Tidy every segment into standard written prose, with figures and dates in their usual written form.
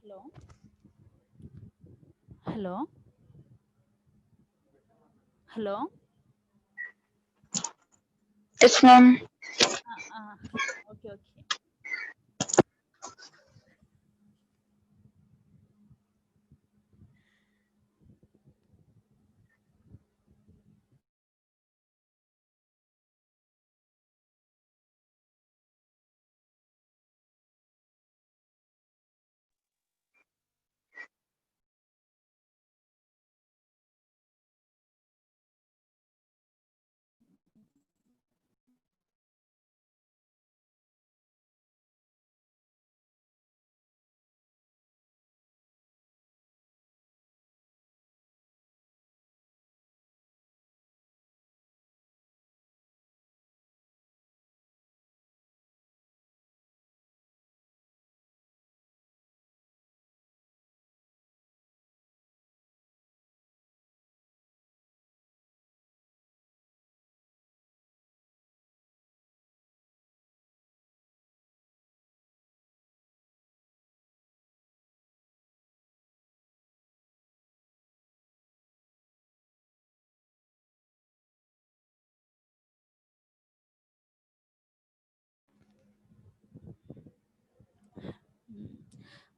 Hello. Hello. Hello. Yes, ma'am. Okay, okay.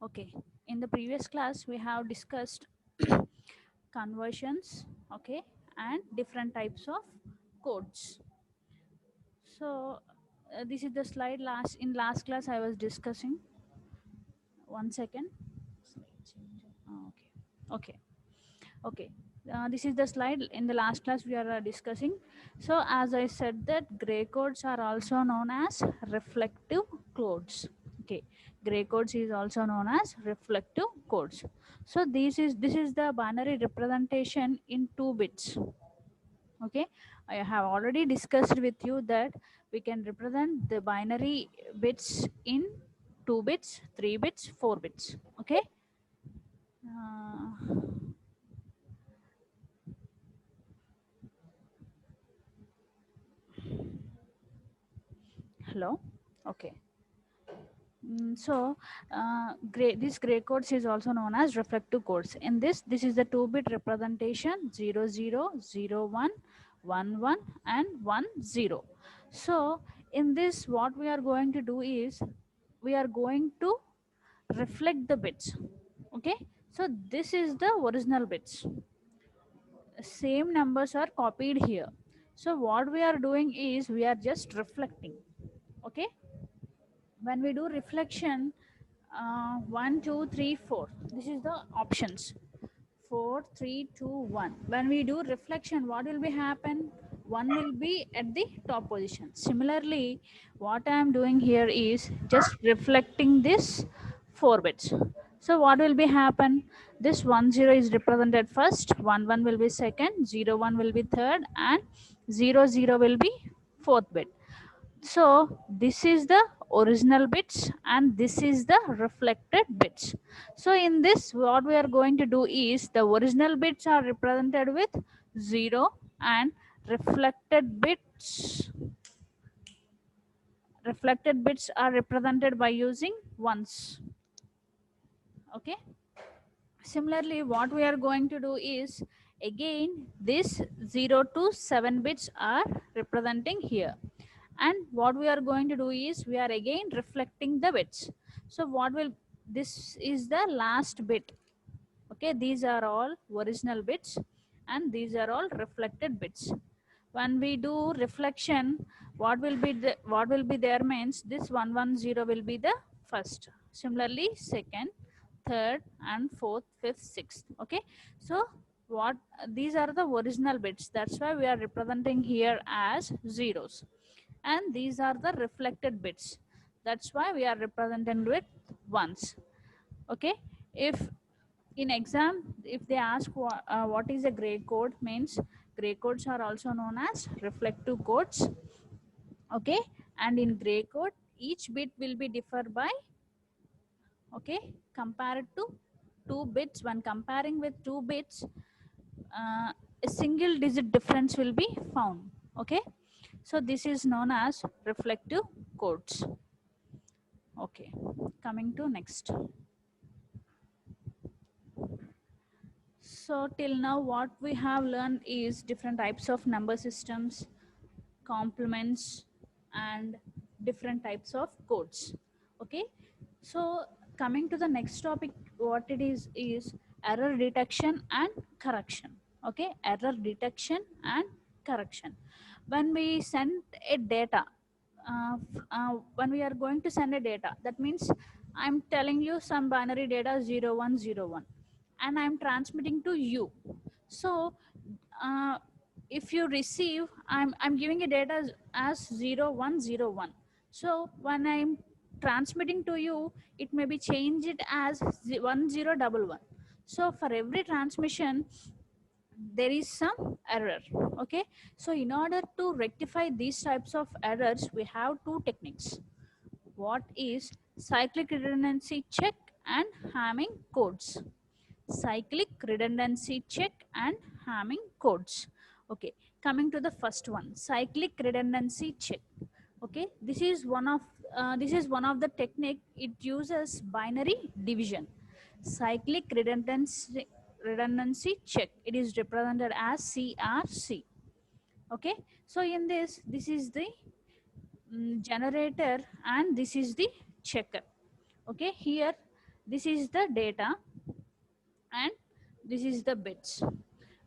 Okay. In the previous class, we have discussed conversions, okay, and different types of codes. So this is the slide last class I was discussing. One second. Okay. Okay. Okay. This is the slide in the last class we are discussing. So as I said that gray codes are also known as reflective codes. Okay, gray codes is also known as reflective codes. So this is the binary representation in 2 bits. Okay, I have already discussed with you that we can represent the binary bits in 2 bits, 3 bits, 4 bits. Okay. Uh, Hello. Okay. This gray codes is also known as reflective codes. In this is the 2-bit representation 00, 01, 11, and 10. So in this, what we are going to do is we are going to reflect the bits. Okay. So this is the original bits. Same numbers are copied here. So what we are doing is we are just reflecting. Okay. When we do reflection, 1 2 3 4, this is the options. 4 3 2 1. When we do reflection, what will be happen? One will be at the top position. Similarly, what I am doing here is just reflecting this 4 bits. So what will be happen? This 10 is represented first, 11 will be second, 01 will be third, and 00 will be fourth bit. So this is the original bits and this is the reflected bits. So in this, what we are going to do is the original bits are represented with 0 and reflected bits are represented by using ones. Okay. Similarly, what we are going to do is again this 0 to 7 bits are representing here, and what we are going to do is we are again reflecting the bits. So what will, this is the last bit. Okay, these are all original bits and these are all reflected bits. When we do reflection, what will be there means this 110 will be the first. Similarly, second, third, and fourth, fifth, sixth. Okay, so what these are the original bits, that's why we are representing here as zeros, and these are the reflected bits, that's why we are representing with ones. Okay, if in exam if they ask what is a gray code, means gray codes are also known as reflective codes. Okay, and in gray code each bit will be differ by, okay, compared to two bits. When comparing with two bits, a single digit difference will be found. Okay, so this is known as reflective codes. Okay, coming to next. So till now what we have learned is different types of number systems, complements, and different types of codes. Okay, so coming to the next topic, what it is error detection and correction. Okay, error detection and correction. When we send a data, when we are going to send a data, that means I'm telling you some binary data 0101 and I'm transmitting to you. So uh, if you receive, I'm giving a data as 0101. So when I'm transmitting to you, it may be changed as 1011. So for every transmission there is some error. Okay, so in order to rectify these types of errors we have two techniques. What is cyclic redundancy check and Hamming codes? Cyclic redundancy check and Hamming codes. Okay, coming to the first one, cyclic redundancy check. Okay, this is one of the technique. It uses binary division. Cyclic redundancy check, it is represented as CRC. Okay, so in this is the generator and this is the checker. Okay, here this is the data and this is the bits.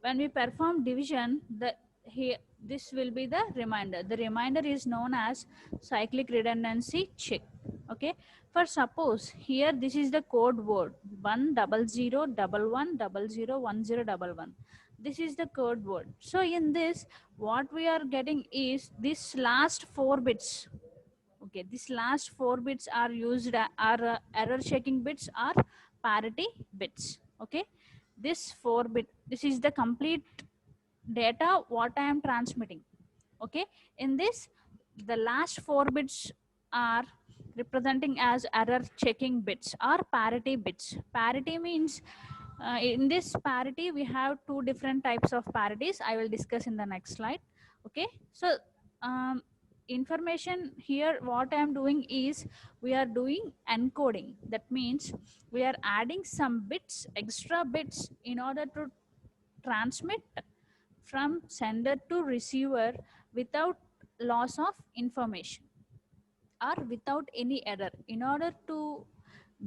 When we perform division, the here this will be the reminder. The reminder is known as cyclic redundancy check. Okay, for suppose here this is the code word 10011101011. This is the code word. So in this what we are getting is this last 4 bits. Okay, these last 4 bits are used are error checking bits or parity bits. Okay, this 4 bit, this is the complete data what I am transmitting. Okay, in this the last 4 bits are representing as error checking bits or parity bits. Parity means in this parity we have two different types of parities. I will discuss in the next slide. Okay, so um, information here what I am doing is we are doing encoding. That means we are adding some bits, extra bits, in order to transmit from sender to receiver without loss of information or without any error. In order to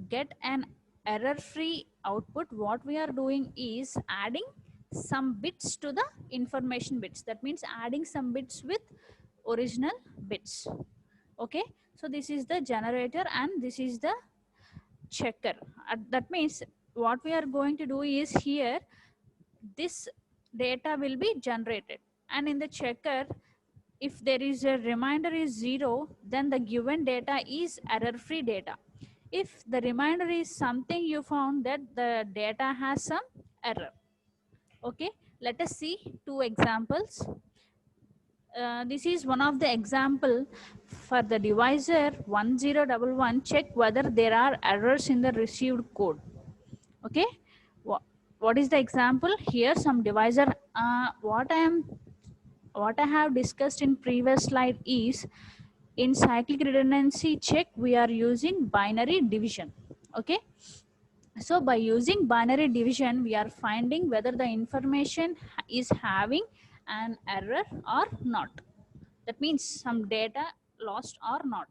get an error free output, what we are doing is adding some bits to the information bits. That means adding some bits with original bits. Okay, so this is the generator and this is the checker. That means what we are going to do is here this data will be generated, and in the checker if there is a reminder is 0, then the given data is error free data. If the reminder is something you found that the data has some error. Okay, let us see two examples. This is one of the example. For the divisor 1011, check whether there are errors in the received code. Okay, what is the example here? Some divisor, what I have discussed in previous slide is in cyclic redundancy check we are using binary division. Okay, so by using binary division we are finding whether the information is having an error or not. That means some data lost or not.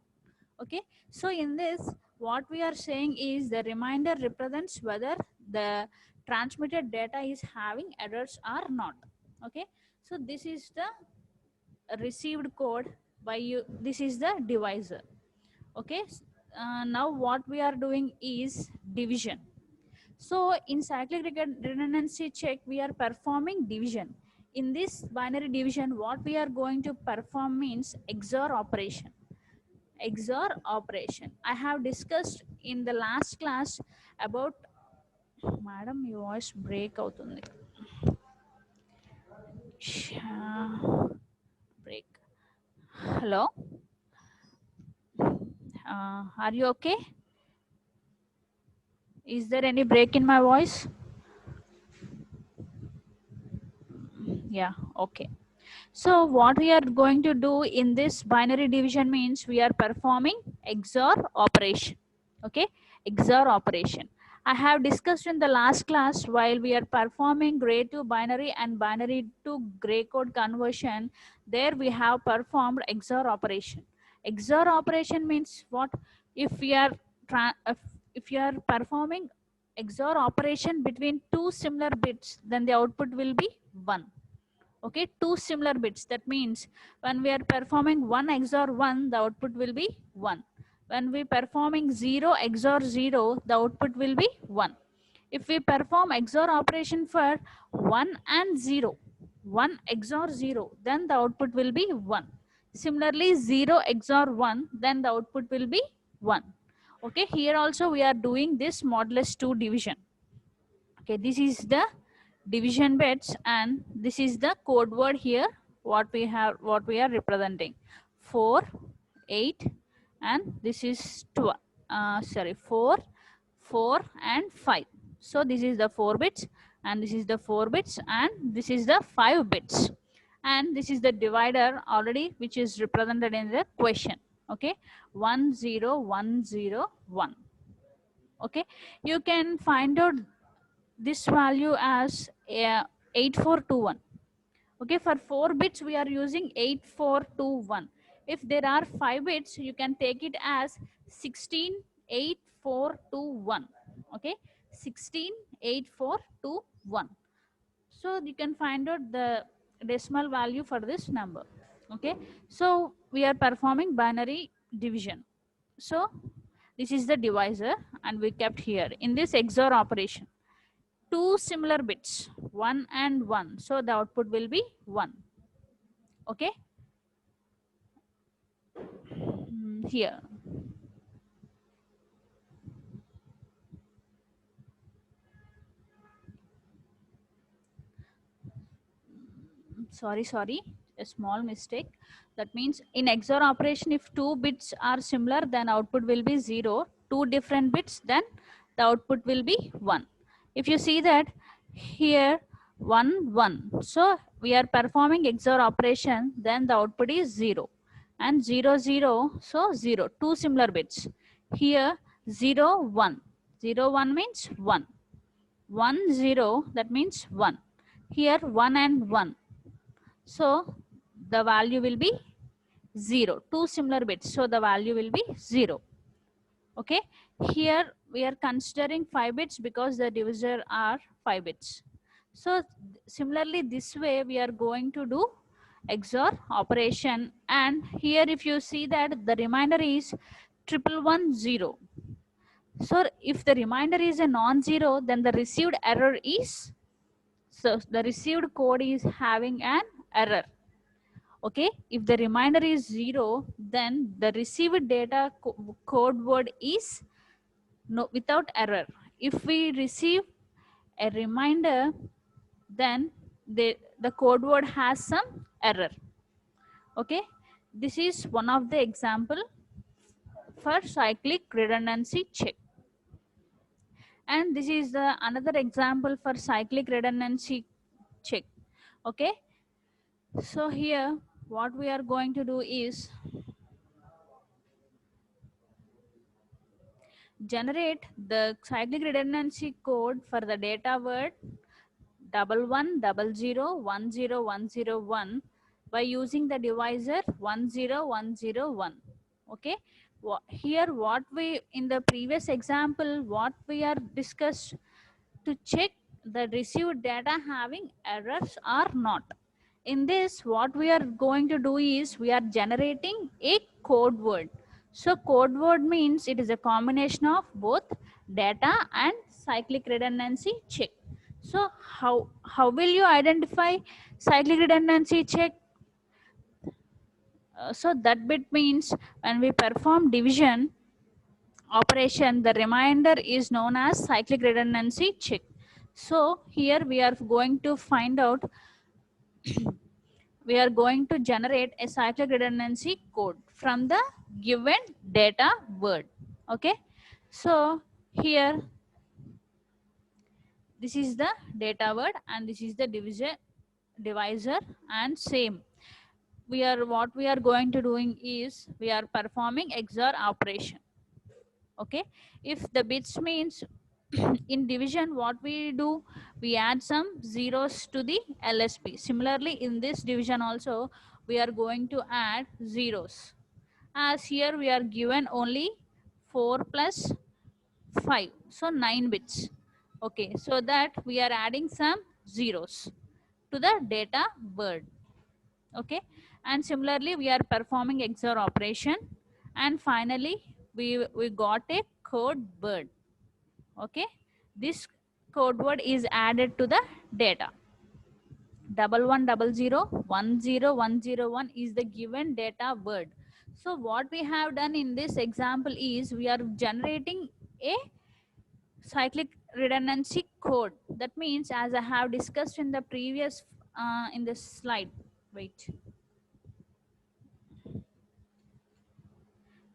Okay, so in this what we are saying is the reminder represents whether the transmitted data is having errors or not. Okay, so this is the received code by you, this is the divisor. Okay, now what we are doing is division. So in cyclic redundancy check, we are performing division. In this binary division, what we are going to perform means XOR operation. XOR operation. I have discussed in the last class about, madam, your voice break అవుతుంది. Break. Hello. Are you okay? Is there any break in my voice? Yeah, okay. So what we are going to do in this binary division means we are performing XOR operation. Okay, XOR operation. I have discussed in the last class, while we are performing gray to binary and binary to gray code conversion, there we have performed XOR operation. XOR operation means what? If we are if you are performing XOR operation between two similar bits, then the output will be 1. Okay, two similar bits. That means when we are performing 1 XOR 1, the output will be 1. When we performing 0 XOR 0, the output will be 1. If we perform XOR operation for 1 and 0, 1 XOR 0, then the output will be 1. Similarly, 0 XOR 1, then the output will be 1. Okay, here also we are doing this modulus 2 division. Okay, this is the division bits and this is the code word here, what we are representing. 4, 8, and this is 12, 4, 4 and 5. So this is the 4 bits and this is the 4 bits and this is the 5 bits, and this is the divider already, which is represented in the question. Okay, 1 0 1 0 1. Okay, you can find out this value as 8421. Okay, for 4 bits we are using 8421. If there are 5 bits, you can take it as 168421. Okay, 168421. So you can find out the decimal value for this number. Okay, so we are performing binary division. So this is the divisor and we kept here in this XOR operation two similar bits, 1 and 1, so the output will be 1. Okay, here sorry, a small mistake. That means in XOR operation, if two bits are similar, then output will be 0. Two different bits, then the output will be 1. If you see that here 1 1, so we are performing XOR operation, then the output is 0 and 0 0, so 0, two similar bits. Here 0 1, 0 1 means 1, 1 0, that means 1. Here 1 and 1, so the value will be 0, two similar bits, so the value will be 0. Okay, here we are considering 5 bits because the divisor are 5 bits. So similarly, this way we are going to do XOR operation, and here if you see that the remainder is 1110. So if the remainder is a non-zero, then the received error is, so the received code is having an error. Okay, if the remainder is 0, then the received data code word is no, without error. If we receive a reminder, then the code word has some error. Okay, this is one of the example for cyclic redundancy check. And this is the another example for cyclic redundancy check. Okay, so here what we are going to do is generate the cyclic redundancy code for the data word 1100101101 by using the divisor 10101. Okay, here what we in the previous example what we are discussed to check the received data having errors or not. In this, what we are going to do is we are generating a code word. So code word means it is a combination of both data and cyclic redundancy check. So how will you identify cyclic redundancy check? So that bit means when we perform division operation, the remainder is known as cyclic redundancy check. So here we are going to find out, we are going to generate a cyclic redundancy code from the given data word. Okay, so here this is the data word and this is the divisor, and same what we are going to doing is we are performing XOR operation. Okay, if the bits means in division, what we do, we add some zeros to the LSB. Similarly, in this division also we are going to add zeros, as here we are given only 4 plus 5, so 9 bits. Okay, so that we are adding some zeros to the data word. Okay, and similarly we are performing XOR operation, and finally we got a code word. Okay, this code word is added to the data. 1100 10 101 is the given data word. So what we have done in this example is we are generating a cyclic redundancy code. That means, as I have discussed in the previous in this slide, wait,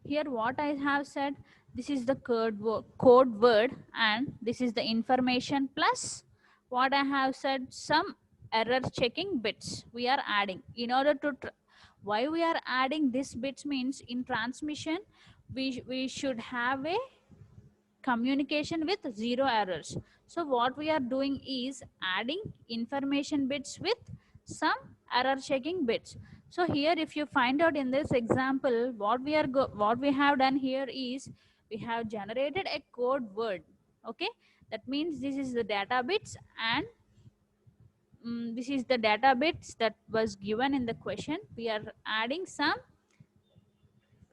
here what I have said, this is the code word and this is the information plus what I have said, some error checking bits we are adding in order to why we are adding this bits means in transmission we should have a communication with zero errors. So what we are doing is adding information bits with some error checking bits. So here if you find out in this example, what we have done here is we have generated a code word. Okay, that means this is the data bits, and this is the data bits that was given in the question. We are adding some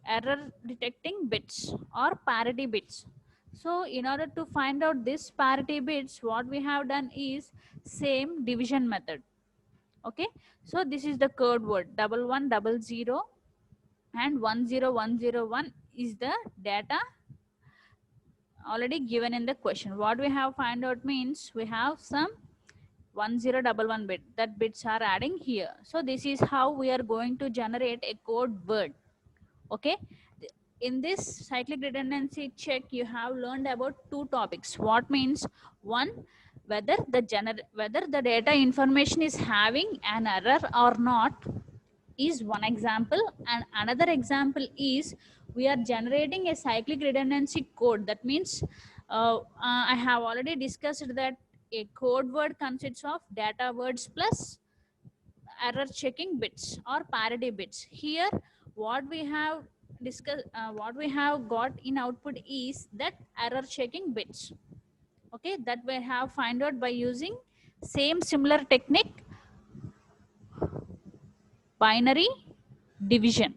error detecting bits or parity bits. So in order to find out this parity bits, what we have done is same division method. Okay, so this is the code word 1100 and 10101 is the data already given in the question. What we have find out means we have some 1011 bit, that bits are adding here. So this is how we are going to generate a code word. Okay, in this cyclic redundancy check you have learned about two topics. What means, one, whether the data information is having an error or not is one example, and another example is we are generating a cyclic redundancy code. That means I have already discussed that a code word consists of data words plus error checking bits or parity bits. Here what we have discussed, what we have got in output is that error checking bits. Okay, that we have find out by using same similar technique, binary division.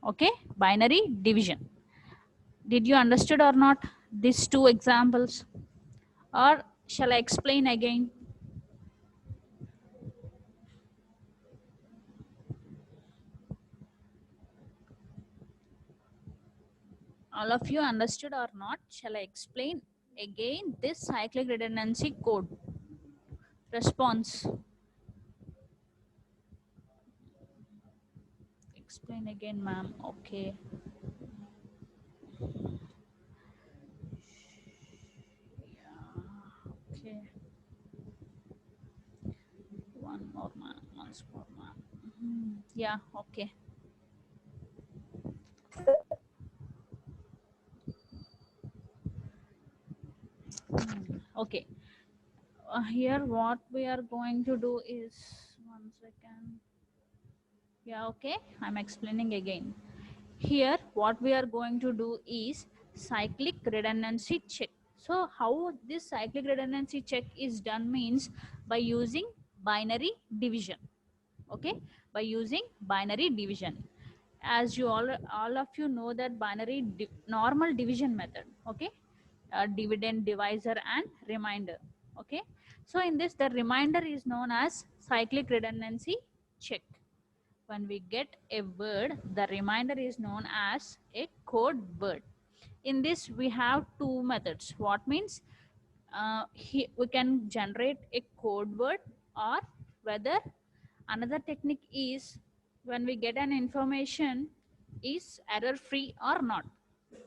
Okay, binary division. Did you understood or not these two examples, or shall I explain again? All of you understood or not? Shall I explain again this cyclic redundancy code? Response. Explain again, ma'am. Okay. Yeah. Okay. One more, ma'am. Once more, ma'am. Yeah. Okay. Okay. Here, what we are going to do is, one second. Yeah. Okay. I'm explaining again. Here what we are going to do is cyclic redundancy check. So how this cyclic redundancy check is done means by using binary division. Okay, by using binary division, as you all of you know that binary normal division method. Okay, dividend divisor and reminder. Okay, so in this the reminder is known as cyclic redundancy check. When we get a word, the reminder is known as a code word. In this we have two methods. What means we can generate a code word, or whether another technique is when we get an information is error free or not.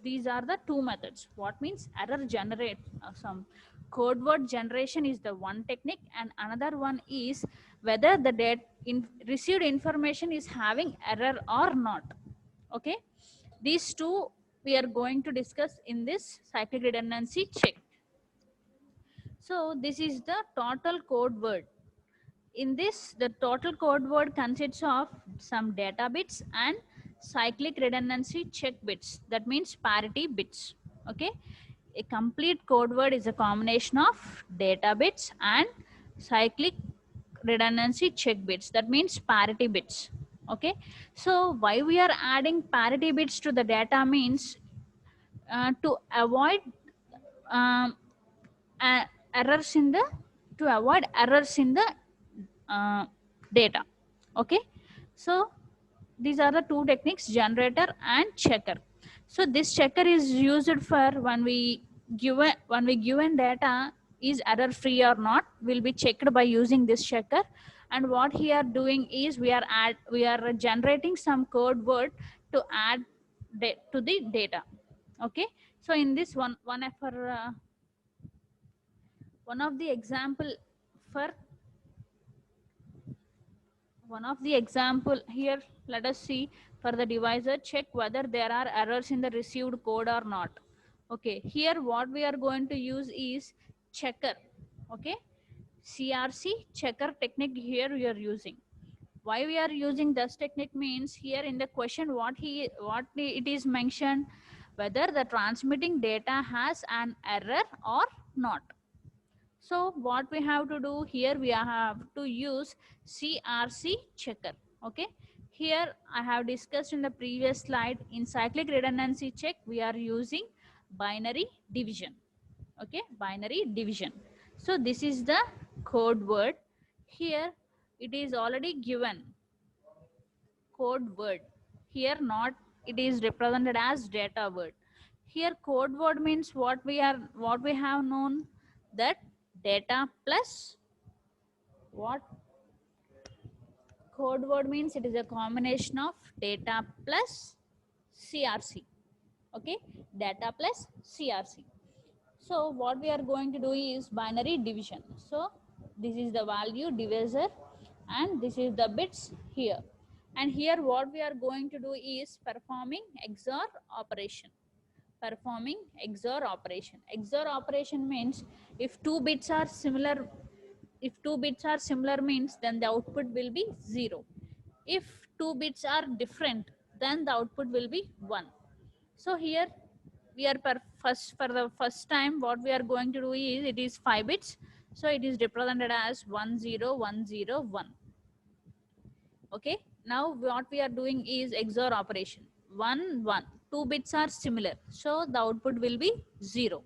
These are the two methods. What means error generate some code word generation is the one technique, and another one is whether the received information is having error or not. Okay, these two we are going to discuss in this cyclic redundancy check. So this is the total code word. In this, the total code word consists of some data bits and cyclic redundancy check bits. That means parity bits. Okay, a complete code word is a combination of data bits and cyclic redundancy check bits. That means parity bits. Okay, so why we are adding parity bits to the data means to avoid um, uh, errors in the to avoid errors in the uh, data. Okay, so these are the two techniques, generator and checker. So this checker is used for when we given data is error free or not will be checked by using this checker. And what we are doing is we are generating some code word to add to the data. Okay, so in this one of the example for one of the example here, let us see. For the divisor, check whether there are errors in the received code or not. Okay, here what we are going to use is checker. Okay, CRC checker technique here we are using. Why we are using this technique means here in the question it is mentioned whether the transmitting data has an error or not. So what we have to do here, we have to use CRC checker. Okay, here I have discussed in the previous slide, in cyclic redundancy check we are using binary division. Okay, binary division. So this is the code word. Here it is already given code word. Here not, it is represented as data word. Here code word means what we have known, that data plus what code word means, it is a combination of data plus CRC. Okay, data plus CRC. So what we are going to do is binary division. So this is the value divisor and this is the bits here. And here what we are going to do is performing XOR operation. Performing XOR operation. XOR operation means if two bits are similar, means then the output will be 0. If two bits are different, then the output will be 1. So here we are for the first time what we are going to do is, it is 5 bits, so it is represented as 10101. Okay, now what we are doing is XOR operation. 1 1, two bits are similar, so the output will be 0.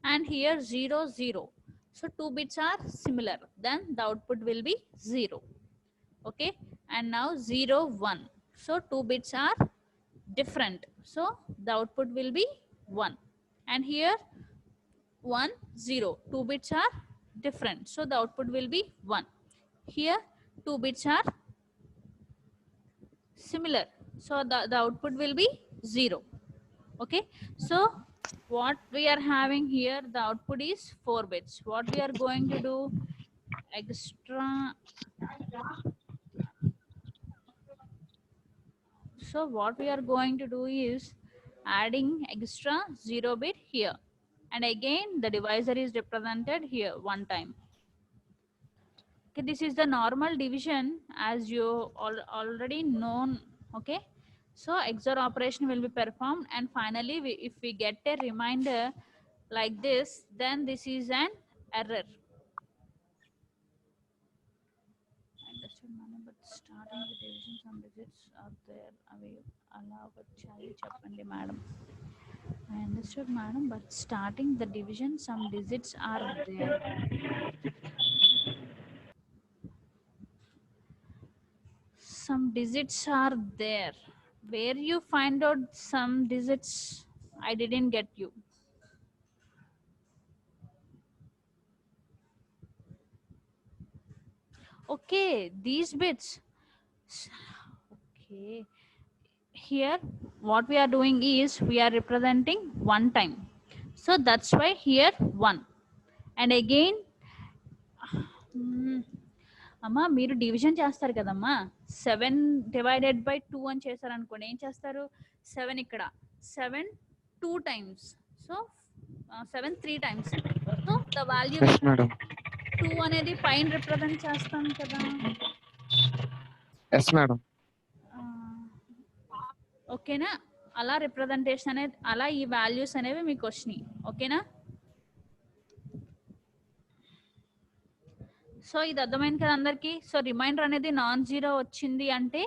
And here 0 0, so two bits are similar, then the output will be 0. Okay, and now 0 1, so two bits are different, so the output will be 1. And here 1 0, two bits are different, so the output will be 1. Here two bits are similar, so the output will be 0. Okay, so what we are having here, the output is 4 bits. What we are going to do, extra, so what we are going to do is adding extra 0 bit here, and again the divisor is represented here one time. Okay, this is the normal division as you already known. Okay, so XOR operation will be performed, and finally if we get a reminder like this, then this is an error. Understood, madam, but starting the division some digits are there, అవి అలా వచ్చాయి చెప్పండి madam. I understood, madam, but starting the division, some digits are there. Some digits are there. Where you find out some digits? I didn't get you. Okay, these bits. Okay. Here, what we are doing is we are representing one time. So that's why here 1. And again, అమ్మా మీరు division చేస్తారు కదమ్మా 7/2 అని చేశారనుకోండి ఏం చేస్తారు 7 ఇక్కడ 7 2 times so 7 3 times so the value Yes, madam. 2 అనేది పైన రిప్రజెంట్ చేస్తాం కదా Yes, madam. ఓకేనా అలా రిప్రజెంటేషన్ అనేది అలా ఈ వాల్యూస్ అనేవి మీకు వచ్చినాయి ఓకేనా సో ఇది అర్థమైంది కదా అందరికి సో రిమైండర్ అనేది నాన్ జీరో వచ్చింది అంటే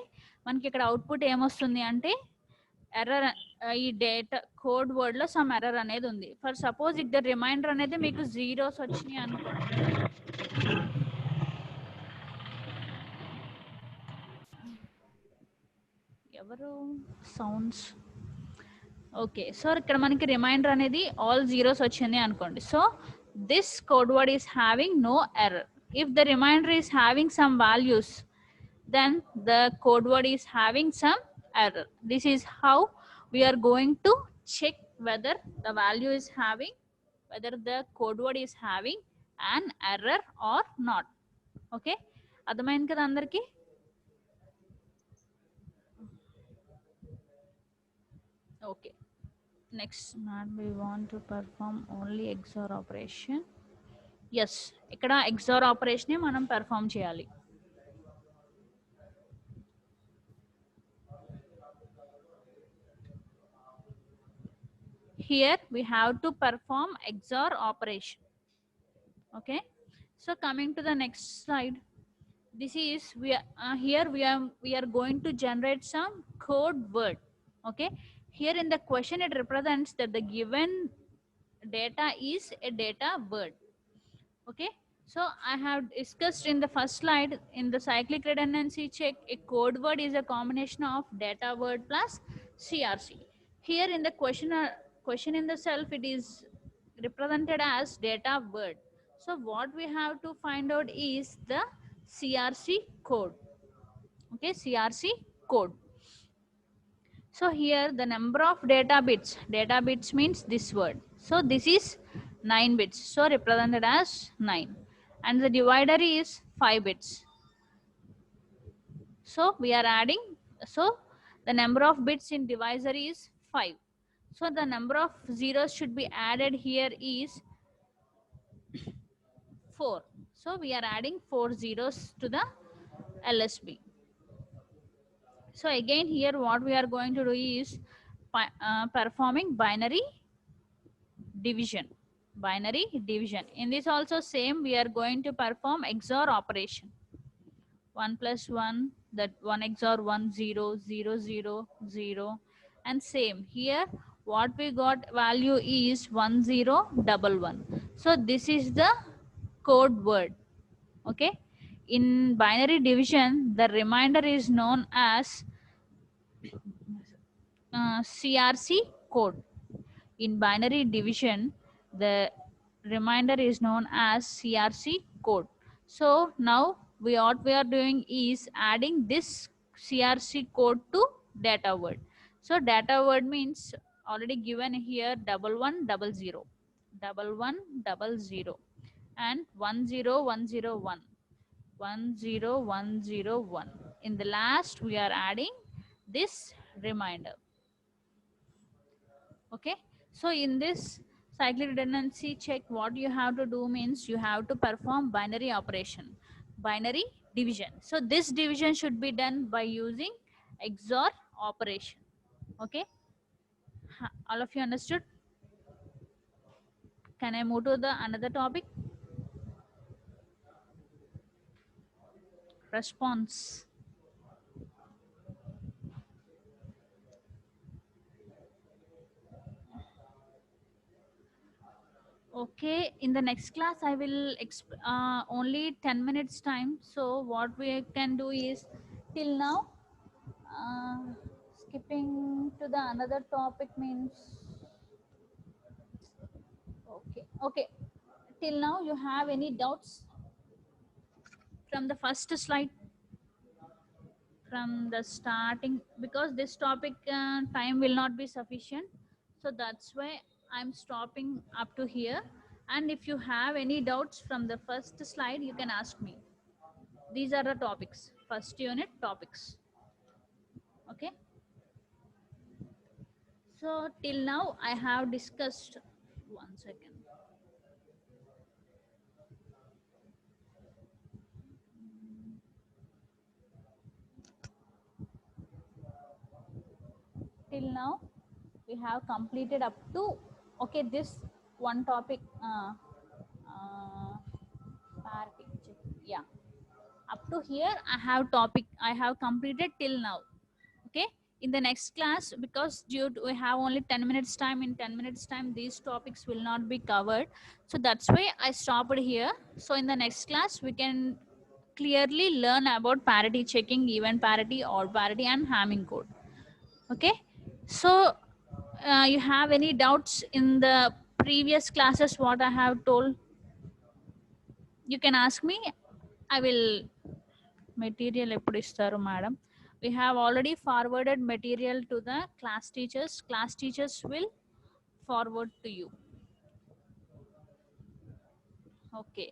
మనకి ఇక్కడ అవుట్పుట్ ఏమొస్తుంది అంటే ఎర్రర్ ఈ డేటా కోడ్ వర్డ్ లో సమ్ ఎర్రర్ అనేది ఉంది ఫర్ సపోజ్ ఇక్కడ రిమైండర్ అనేది మీకు జీరోస్ వచ్చినాయి అనుకోండి ఎవరు సౌండ్స్ ఓకే సో ఇక్కడ మనకి రిమైండర్ అనేది ఆల్ జీరోస్ వచ్చింది అనుకోండి so this code word is having no error if the remainder is having some values then the code word is having some error. This is how we are going to check whether the value is having, whether the code word is having an error or not. Okay, అర్థమైంది కదా అందరికి okay next man we want to perform only XOR operation yes ఇక్కడ XOR operation మనం perform చేయాలి here we have to perform XOR operation okay so coming to the next slide this is we are here we are going to generate some code word okay here in the question it represents that the given data is a data word okay so I have discussed in the first slide in the cyclic redundancy check a code word is a combination of data word plus crc here in the question in the self it is represented as data word so what we have to find out is the crc code okay crc code so here the number of data bits means this word so this is 9 bits so represented as 9 and the divider is 5 bits so we are adding so the number of bits in divisor is 5 so the number of zeros should be added here is 4 so we are adding 4 zeros to the lsb so again here what we are going to do is performing binary division in this also same we are going to perform XOR operation 1 plus 1 that 1 XOR 1 0 0 0 0 and same here what we got value is 1011 so this is the code word okay in binary division the remainder is known as crc code in binary division the remainder is known as crc code so now what we are doing is adding this crc code to data word so data word means already given here 1100 1100 and 10101 10101 in the last we are adding this reminder okay so in this cyclic redundancy check what you have to do means you have to perform binary operation binary division so this division should be done by using XOR operation okay all of you understood can I move to the another topic response Okay, in the next class, I will only 10 minutes time. So what we can do is till now, uh, skipping to the another topic means okay. Till now, you have any doubts from the first slide from the starting because this topic time will not be sufficient. So that's why I'm stopping up to here. And if you have any doubts from the first slide, you can ask me. These are the topics, first unit topics. Okay, so till now I have discussed, one second, till now we have completed up to, okay, this one topic, uh, parity check. Yeah, up to here I have completed till now. Okay, in the next class, because due to we have only 10 minutes time, in 10 minutes time these topics will not be covered, so that's why I stopped here. So in the next class we can clearly learn about parity checking, even parity, odd parity, and Hamming code. Okay, so you have any doubts in the previous classes what I have told, you can ask me. I will, material ఎప్పుడు ఇస్తారు madam? We have already forwarded material to the class teachers. Class teachers will forward to you. Okay,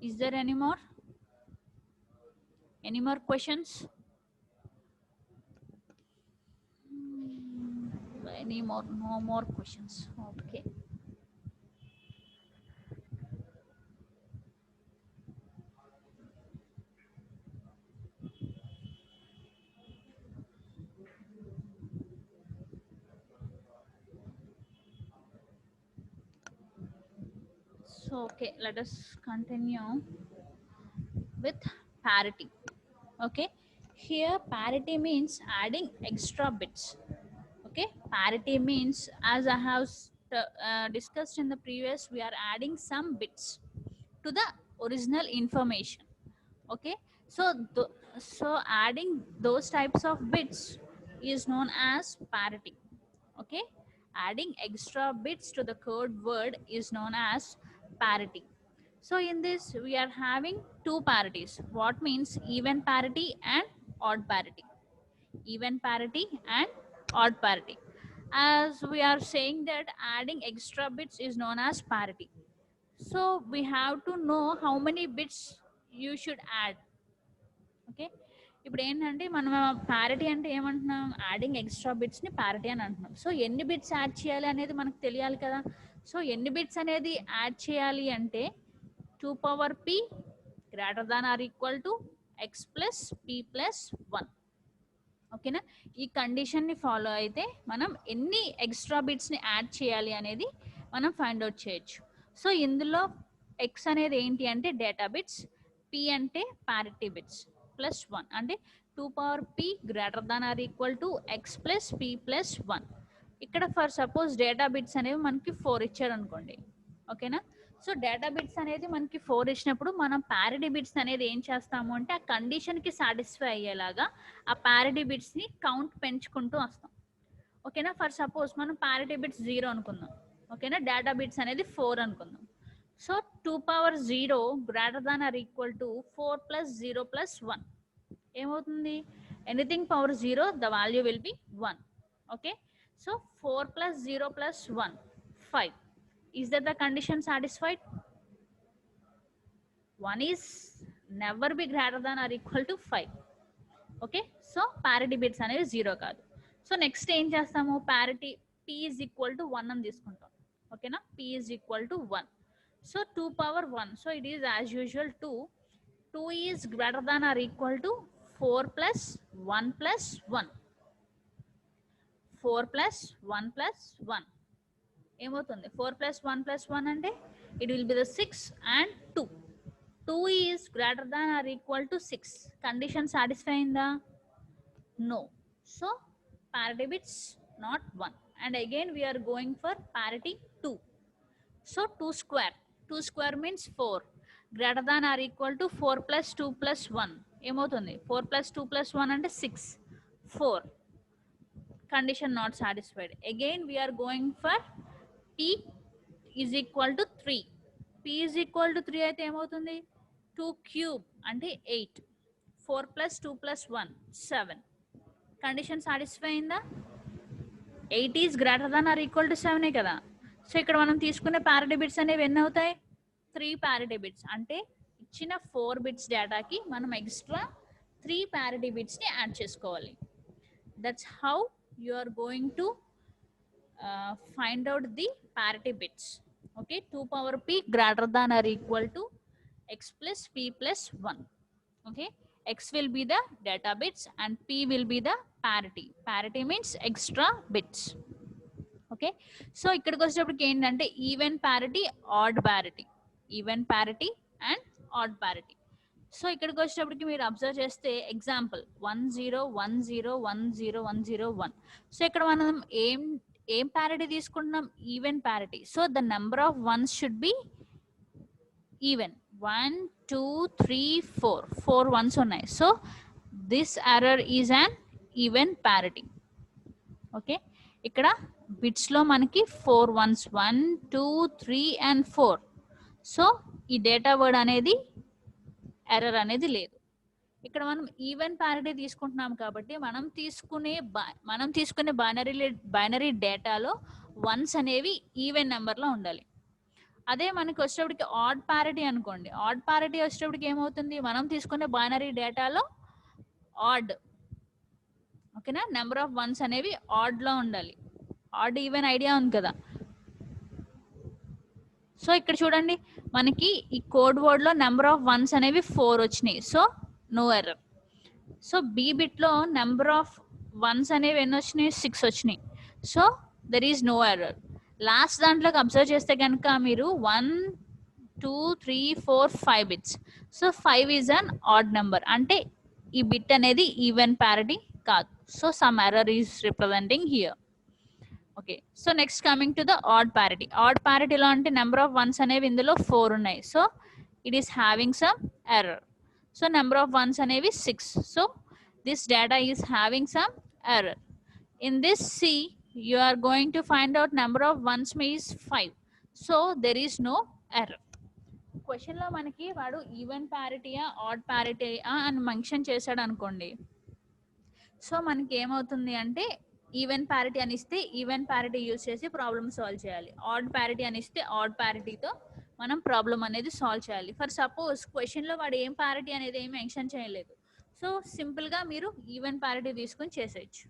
is there any more questions? Any more? No more questions. Okay, so okay, let us continue with parity. Okay, here parity means adding extra bits. Okay, parity means, as I have discussed in the previous, we are adding some bits to the original information. Okay, so so adding those types of bits is known as parity. Okay, adding extra bits to the code word is known as parity. So in this we are having two parities. What means even parity and odd parity? Even parity and odd parity. As we are saying that adding extra bits is known as parity, so we have to know how many bits you should add. Okay, ఇప్పుడు ఏంటంటే మనం parity అంటే ఏమంటున్నాం, adding extra బిట్స్ని parity అని అంటున్నాం. So ఎన్ని bits add చేయాలి అనేది మనకు తెలియాలి కదా. సో ఎన్ని బిట్స్ అనేది యాడ్ చేయాలి అంటే 2 power p greater than or equal to x plus p plus 1. ఓకేనా, ఈ కండిషన్ని ఫాలో అయితే మనం ఎన్ని ఎక్స్ట్రా బిట్స్ని యాడ్ చేయాలి అనేది మనం ఫైండ్ అవుట్ చేయొచ్చు. సో ఇందులో x అనేది ఏంటి అంటే డేటా బిట్స్, p అంటే ప్యారిటీ బిట్స్, ప్లస్ 1 అంటే 2 power p greater than or equal to x plus p plus 1. ఇక్కడ ఫర్ సపోజ్ డేటా బిట్స్ అనేవి మనకి 4 ఇచ్చారు అనుకోండి. ఓకేనా, సో డేటా బిట్స్ అనేది మనకి 4 ఇచ్చినప్పుడు మనం ప్యారిటీ బిట్స్ అనేది ఏం చేస్తాము అంటే ఆ కండిషన్కి సాటిస్ఫై అయ్యేలాగా ఆ ప్యారిటీ బిట్స్ని కౌంట్ పెంచుకుంటూ వస్తాం. ఓకేనా, ఫర్ సపోజ్ మనం ప్యారిటీ బిట్స్ 0 అనుకుందాం. ఓకేనా, డేటా బిట్స్ అనేది 4 అనుకుందాం. So 2 power 0 greater than or equal to 4 plus 0 plus 1 ఏమవుతుంది? Anything power 0 the value will be 1. Okay, so 4 plus 0 plus 1 5. Is that the condition satisfied? 1 is never be greater than or equal to 5. Okay, so parity bits అనేవి 0 కాదు. So next ఏం చేస్తాము, parity p is equal to 1 అని తీసుకుంటాం. ఓకేనా, p is equal to 1. So 2 power 1, so it is as usual 2. 2 is greater than or equal to 4 plus 1 plus 1. 4 plus 1 plus 1 ఏమవుతుంది? 4 plus 1 plus 1 అంటే it will be the 6 and 2. 2 is greater than or equal to 6. Condition satisfying the? No. So parity bits not 1. And again we are going for parity 2. So 2 square means 4 greater than or equal to 4 plus 2 plus 1 ఏమవుతుంది 4 plus 2 plus 1 అంటే 6 4 condition not satisfied. Again we are going for p is equal to 3. p is equal to 3 అయితే ఏమవుతుంది 2 cube అంటే 8 4 plus 2 plus 1 7 condition satisfy అయిందా 8 is greater than or equal to 7 కదా so ఇక్కడ మనం తీసుకునే ప్యారిటీ బిట్స్ అనేవి ఎన్ని అవుతాయి 3 ప్యారిటీ బిట్స్ అంటే ఇచ్చిన 4 బిట్స్ డేటాకి మనం ఎక్స్ట్రా 3 ప్యారిటీ బిట్స్ని యాడ్ చేసుకోవాలి that's how you are going to find out the parity bits. Okay, 2 power p greater than or equal to x plus p plus 1. Okay, x will be the data bits and p will be the parity. Parity means extra bits. Okay, so ఇక్కడికి వచ్చేటప్పటికి ఏంటంటే even parity, odd parity, even parity and odd parity. So ఇక్కడికి వచ్చేటప్పటికి మీరు observe చేస్తే example 1 0 1 0 1 0 1 0 1 so ఇక్కడ మనం ఏం ప్యారిటీ తీసుకుంటున్నాం even parity so the number of ones should be even 1 2 3 4 4 ones ఉన్నాయి so this error is uneven parity okay ఇక్కడ బిట్స్ లో మనకి 4 వన్స్ 1 2 3 and 4 సో ఈ డేటా వర్డ్ అనేది ఎర్రర్ అనేది లేదు ఇక్కడ మనం ఈవెన్ ప్యారిటీ తీసుకుంటున్నాం కాబట్టి మనం తీసుకునే బైనరీ డేటాలో వన్స్ అనేవి ఈవెన్ నెంబర్లో ఉండాలి అదే మనకి వచ్చేటప్పటికి ఆడ్ ప్యారిటీ అనుకోండి ఆడ్ ప్యారిటీ వచ్చేటప్పటికి ఏమవుతుంది మనం తీసుకునే బైనరీ డేటాలో ఆడ్ ఓకేనా నెంబర్ ఆఫ్ వన్స్ అనేవి ఆడ్లో ఉండాలి ఆడ్ ఈవెన్ ఐడియా ఉంది కదా సో ఇక్కడ చూడండి మనకి ఈ కోడ్ వర్డ్ లో నెంబర్ ఆఫ్ వన్స్ అనేవి 4 వచ్చినాయి so no error so B bit లో నెంబర్ ఆఫ్ వన్స్ అనేవి ఎన్ని వచ్చినాయి 6 వచ్చినాయి so there is no error last దాంట్లోకి అబ్జర్వ్ చేస్తే కనుక మీరు 1 2 3 4 5 bits so 5 is an odd number అంటే ఈ బిట్ అనేది ఈవెన్ ప్యారిటీ కాదు so some error is representing here okay so next coming to the odd ప్యారిటీలో అంటే నెంబర్ ఆఫ్ వన్స్ అనేవి ఇందులో 4 ఉన్నాయి so it is having some error so number of ones అనేవి 6 so this data is having some error in this see you are going to find out number of ones means 5 so there is no error క్వశ్చన్లో మనకి వాడు even ప్యారిటీయా add ప్యారిటీయా అని mention చేశాడు అనుకోండి so మనకి ఏమవుతుంది అంటే ఈవెన్ ప్యారిటీ అని ఇస్తే ఈవెన్ ప్యారిటీ యూజ్ చేసి ప్రాబ్లమ్ సాల్వ్ చేయాలి ఆడ్ ప్యారిటీ అని ఇస్తే ఆడ్ ప్యారిటీతో మనం ప్రాబ్లం అనేది సాల్వ్ చేయాలి ఫర్ సపోజ్ క్వశ్చన్లో వాడు ఏం ప్యారిటీ అనేది ఏం మెన్షన్ చేయలేదు సో సింపుల్గా మీరు ఈవెన్ ప్యారిటీ తీసుకొని చేసేయచ్చు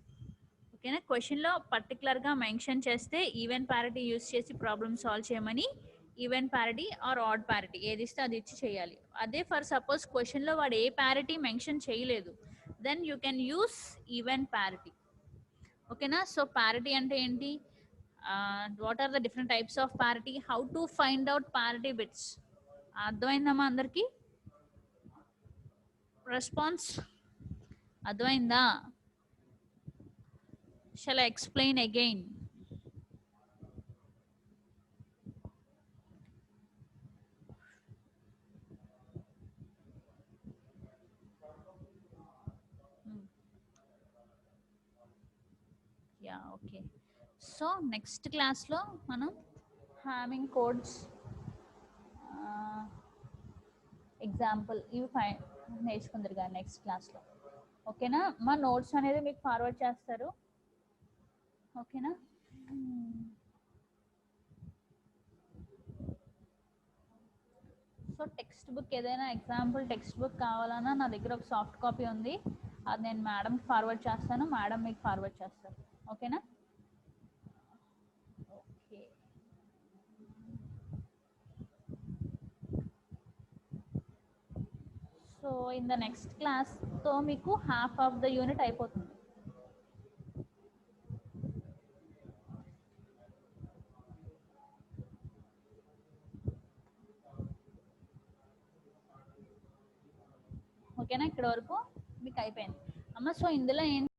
ఓకేనా క్వశ్చన్లో పర్టికులర్గా మెన్షన్ చేస్తే ఈవెన్ ప్యారిటీ యూజ్ చేసి ప్రాబ్లమ్ సాల్వ్ చేయమని even parity or odd parity ఏది ఇస్తే అది ఇచ్చి చేయాలి అదే ఫర్ సపోజ్ క్వశ్చన్లో వాడు ఏ ప్యారిటీ మెన్షన్ చేయలేదు then you can use even parity ఓకేనా సో ప్యారిటీ అంటే ఏంటి what are the different types of parity how to find out parity bits అర్థమైందమ్మా అందరికి రెస్పాన్స్ అర్థమైందా shall I explain again okay so next క్లాస్లో మనం హ్యామింగ్ codes example ఇవి నేర్చుకుందరు కదా నెక్స్ట్ క్లాస్లో ఓకేనా మా నోట్స్ అనేది మీకు ఫార్వర్డ్ చేస్తారు ఓకేనా సో టెక్స్ట్ బుక్ ఏదైనా ఎగ్జాంపుల్ టెక్స్ట్ బుక్ కావాలన్నా నా దగ్గర ఒక సాఫ్ట్ కాపీ ఉంది అది నేను మేడంకి ఫార్వర్డ్ చేస్తాను మేడం మీకు ఫార్వర్డ్ చేస్తారు ఓకేనా okay so in the next క్లాస్తో మీకు హాఫ్ ఆఫ్ ద యూనిట్ అయిపోతుంది ఓకేనా ఇక్కడ వరకు మీకు అయిపోయింది అమ్మ సో ఇందులో ఏంటి